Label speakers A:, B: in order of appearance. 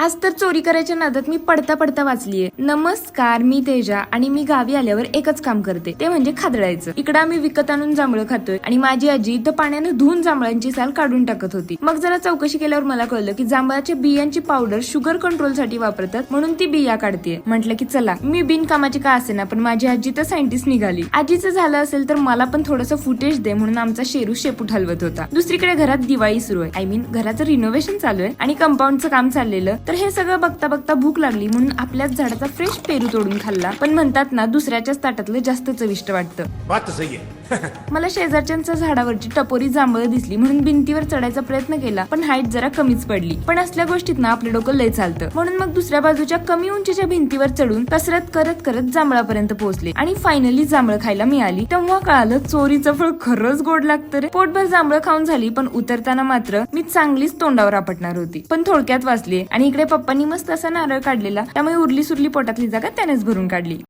A: आज तर चोरी करायच्या नादात मी पडता पडता वाचलीये. नमस्कार, मी तेजा आणि मी गावी आल्यावर एकच काम करते, ते म्हणजे खादळायचं. इकडे आम्ही विकत आणून जांभळं खातोय आणि माझी आजी इथं पाण्यानं धुवून जांभळांची साल काढून टाकत होती. मग जरा चौकशी केल्यावर मला कळलं की जांभळाच्या बियांची पावडर शुगर कंट्रोल साठी वापरतात, म्हणून ती बिया काढते. म्हटलं की चला, मी बिनकामाची का असेना पण माझी आजी तर सायंटिस्ट निघाली. आजीचं झालं असेल तर मला पण थोडंसं फुटेज दे म्हणून आमचा शेरू शेपूट हलवत होता. दुसरीकडे घरात दिवाळी सुरू आहे, घराचं रिनोव्हेशन चालू आहे आणि कंपाऊंडचं काम चाललेलं. तर हे सगळं बघता बघता भूक लागली म्हणून आपल्याच झाडाचा फ्रेश पेरू तोडून खाल्ला. पण म्हणतात ना, दुसऱ्याच्याच ताटातलं जास्त चविष्ट वाटतं. मला शेजारच्या झाडावरची टपोरी जांभळं दिसली म्हणून भिंतीवर चढायचा प्रयत्न केला, पण हाईट जरा कमीच पडली. पण असल्या गोष्टीत ना आपलं डोकं लय चालतं, म्हणून मग दुसऱ्या बाजूच्या कमी उंचीच्या भिंतीवर चढून कसरत करत करत जांभळापर्यंत पोहोचले आणि फायनली जांभळं खायला मिळाली. तेव्हा कळालं चोरीचं फळ खरंच गोड लागतं रे. पोटभर जांभळं खाऊन झाली, पण उतरताना मात्र मी चांगलीच तोंडावर आपटणार होती. पण थोडक्यात वाचली आणि इकडे पप्पांनी मस्त असा नारळ काढलेला, त्यामुळे उरली सुरली पोटातली जागा त्यानेच भरून काढली.